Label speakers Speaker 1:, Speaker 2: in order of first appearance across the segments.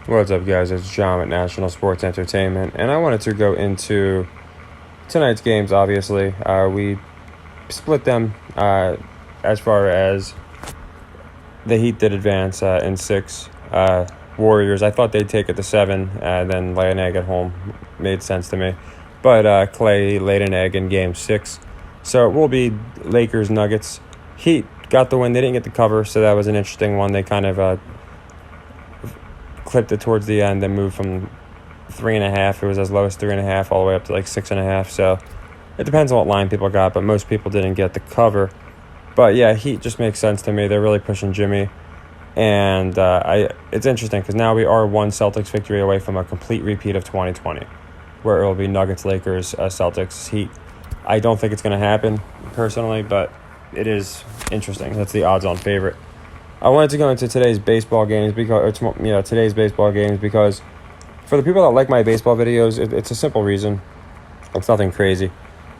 Speaker 1: What's up, guys? It's John at National Sports Entertainment, and I wanted to go into tonight's games. Obviously, we split them as far as the Heat did advance in 6. Warriors, I thought they'd take it to 7, then lay an egg at home. Made sense to me. But Clay laid an egg in Game 6. So it will be Lakers, Nuggets. Heat got the win. They didn't get the cover, so that was an interesting one. They kind of clipped it towards the end and moved from 3.5. It was as low as 3.5 all the way up to like 6.5. So it depends on what line people got, but most people didn't get the cover. But yeah, Heat just makes sense to me. They're really pushing Jimmy. And it's interesting because now we are one Celtics victory away from a complete repeat of 2020, where it will be Nuggets, Lakers, Celtics, Heat. I don't think it's going to happen personally, but it is interesting. That's the odds-on favorite. I wanted to go into today's baseball games because for the people that like my baseball videos, it's a simple reason. It's nothing crazy.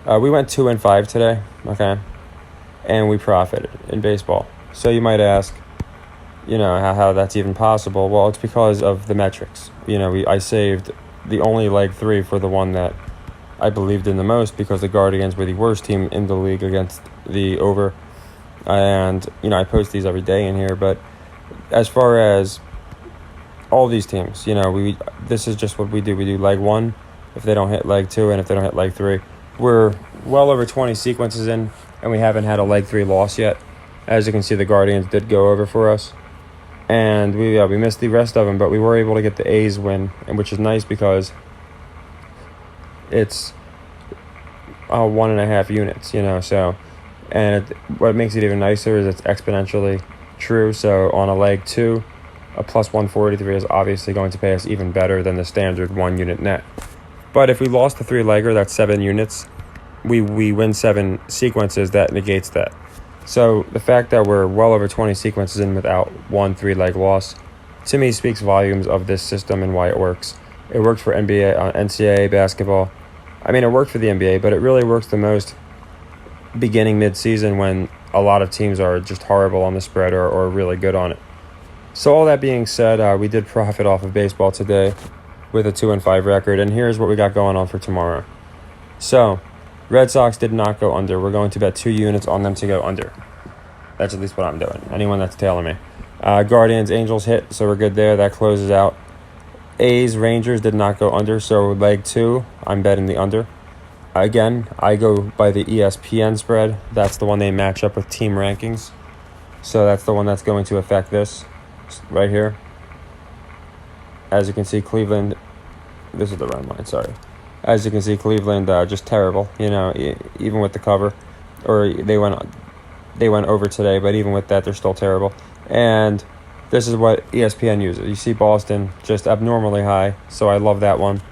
Speaker 1: We went 2-5 today, okay, and we profited in baseball. So you might ask, how that's even possible. Well, it's because of the metrics. I saved the only leg 3 for the one that I believed in the most because the Guardians were the worst team in the league against the over. And, I post these every day in here. But as far as all these teams, this is just what we do. We do leg 1 if they don't hit leg 2 and if they don't hit leg 3. We're well over 20 sequences in, and we haven't had a leg 3 loss yet. As you can see, the Guardians did go over for us. And we missed the rest of them, but we were able to get the A's win, which is nice because it's 1.5 units, so, and what makes it even nicer is it's exponentially true. So on a leg 2, a plus 143 is obviously going to pay us even better than the standard 1 unit net. But if we lost the 3-legger, that's 7 units. We win 7 sequences, that negates that. So the fact that we're well over 20 sequences in without 1 3-leg loss, to me, speaks volumes of this system and why it works. It worked for NCAA basketball. I mean, it worked for the NBA, but it really works the most beginning mid-season when a lot of teams are just horrible on the spread or really good on it. So all that being said, we did profit off of baseball today with a 2-5 record, and here's what we got going on for tomorrow. So Red Sox did not go under. We're going to bet 2 units on them to go under. That's at least what I'm doing. Anyone that's tailing me. Guardians, Angels hit, so we're good there. That closes out. A's, Rangers did not go under, so leg 2, I'm betting the under. Again, I go by the ESPN spread. That's the one they match up with team rankings. So that's the one that's going to affect this right here. As you can see, Cleveland, this is the run line, sorry. As you can see, Cleveland just terrible, even with the cover. Or they went over today, but even with that, they're still terrible. And this is what ESPN uses. You see Boston just abnormally high, so I love that one.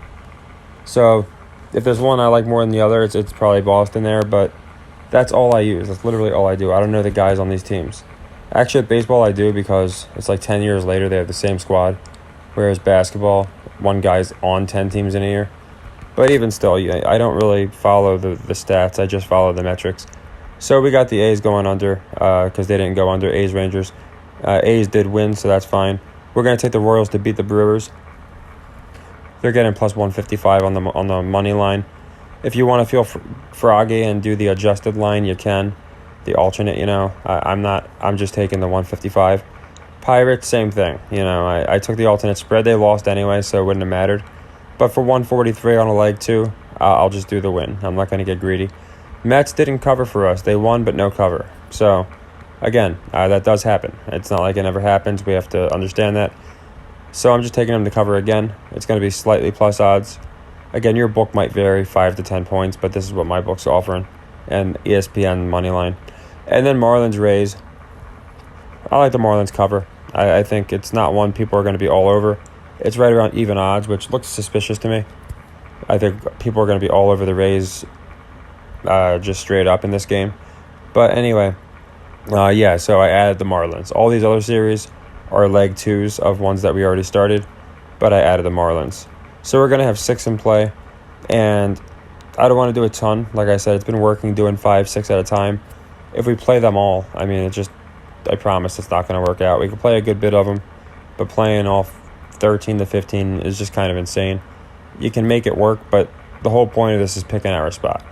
Speaker 1: So if there's one I like more than the other, it's probably Boston there, but that's all I use. That's literally all I do. I don't know the guys on these teams. Actually, at baseball, I do because it's like 10 years later, they have the same squad. Whereas basketball, one guy's on 10 teams in a year. But even still, I don't really follow the stats. I just follow the metrics. So we got the A's going under because they didn't go under. A's, Rangers. A's did win, so that's fine. We're going to take the Royals to beat the Brewers. They're getting plus 155 on the money line. If you want to feel froggy and do the adjusted line, you can. The alternate, I'm just taking the 155. Pirates, same thing. I took the alternate spread. They lost anyway, so it wouldn't have mattered. But for 143 on a leg 2, I'll just do the win. I'm not going to get greedy. Mets didn't cover for us. They won, but no cover. So, again, that does happen. It's not like it never happens. We have to understand that. So I'm just taking them to cover again. It's going to be slightly plus odds. Again, your book might vary 5 to 10 points, but this is what my book's offering. And ESPN money line. And then Marlins, Rays. I like the Marlins cover. I think it's not one people are going to be all over. It's right around even odds, which looks suspicious to me. I think people are going to be all over the Rays just straight up in this game. But anyway, so I added the Marlins. All these other series are leg 2s of ones that we already started, but I added the Marlins. So we're going to have 6 in play, and I don't want to do a ton. Like I said, it's been working doing 5, 6 at a time. If we play them all, I promise it's not going to work out. We can play a good bit of them, but playing all 13 to 15 is just kind of insane. You can make it work, but the whole point of this is picking our spot.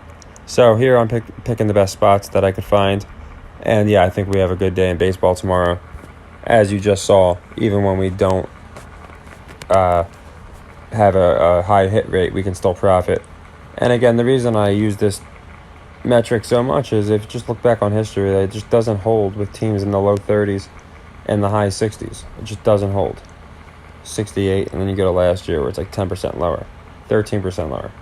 Speaker 1: So here I'm picking the best spots that I could find. And yeah, I think we have a good day in baseball tomorrow. As you just saw, even when we don't have a high hit rate, we can still profit. And again, the reason I use this metric so much is if you just look back on history, it just doesn't hold with teams in the low 30s and the high 60s. It just doesn't hold. 68, and then you go to last year where it's like 10% lower, 13% lower.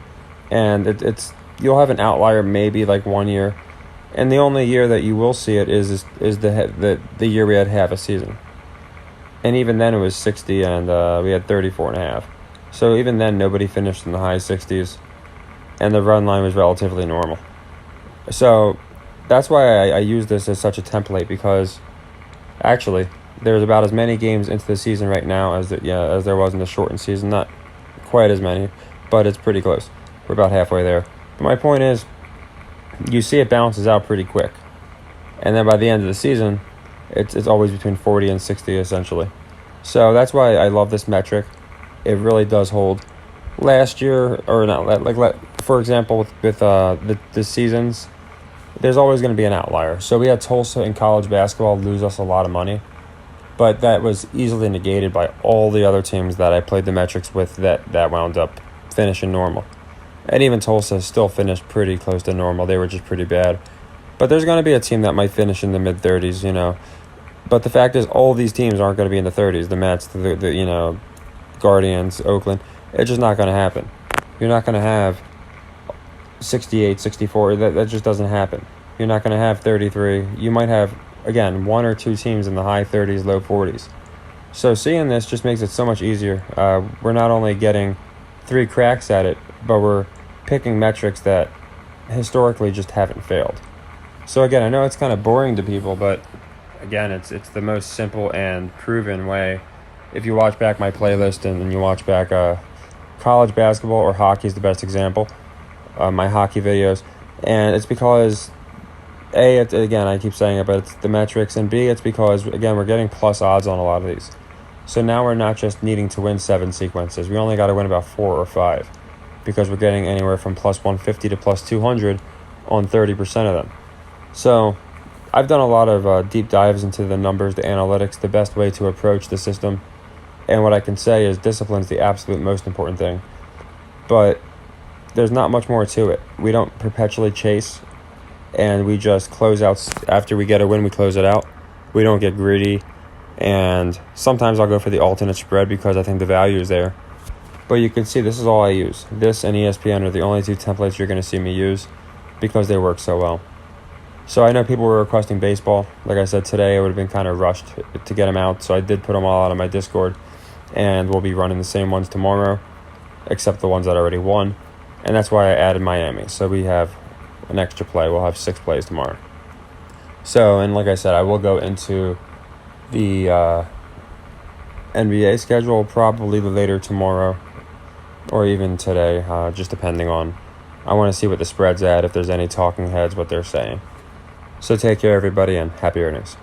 Speaker 1: And it's you'll have an outlier maybe like 1 year. And the only year that you will see it is the year we had half a season. And even then it was 60 and we had 34.5. So even then nobody finished in the high 60s and the run line was relatively normal. So that's why I use this as such a template, because actually there's about as many games into the season right now as there was in the shortened season. Not quite as many, but it's pretty close. We're about halfway there. But my point is, you see it balances out pretty quick. And then by the end of the season, it's always between 40 and 60 essentially. So that's why I love this metric. It really does hold. Last year, or not, like for example, with the seasons, there's always going to be an outlier. So we had Tulsa in college basketball lose us a lot of money, but that was easily negated by all the other teams that I played the metrics with that wound up finishing normal. And even Tulsa still finished pretty close to normal. They were just pretty bad. But there's going to be a team that might finish in the mid-30s, you know. But the fact is, all these teams aren't going to be in the 30s. The Mets, the Guardians, Oakland. It's just not going to happen. You're not going to have 68, 64. That just doesn't happen. You're not going to have 33. You might have, again, one or two teams in the high 30s, low 40s. So seeing this just makes it so much easier. We're not only getting 3 cracks at it, but we're picking metrics that historically just haven't failed. So again, I know it's kind of boring to people, but again, it's the most simple and proven way. If you watch back my playlist and you watch back college basketball or hockey is the best example, my hockey videos, and it's because A, again, I keep saying it, but it's the metrics, and B, it's because, again, we're getting plus odds on a lot of these. So now we're not just needing to win 7 sequences. We only got to win about 4 or 5 because we're getting anywhere from plus 150 to plus 200 on 30% of them. So I've done a lot of deep dives into the numbers, the analytics, the best way to approach the system. And what I can say is discipline's the absolute most important thing. But there's not much more to it. We don't perpetually chase, and we just close out. After we get a win, we close it out. We don't get greedy. And sometimes I'll go for the alternate spread because I think the value is there. But you can see this is all I use. This and ESPN are the only 2 templates you're going to see me use because they work so well. So I know people were requesting baseball. Like I said, today I would have been kind of rushed to get them out. So I did put them all out on my Discord. And we'll be running the same ones tomorrow, except the ones that already won. And that's why I added Miami. So we have an extra play. We'll have 6 plays tomorrow. So, and like I said, I will go into the NBA schedule probably later tomorrow or even today, just depending on. I want to see what the spread's at, if there's any talking heads, what they're saying. So take care, everybody, and happy earnings.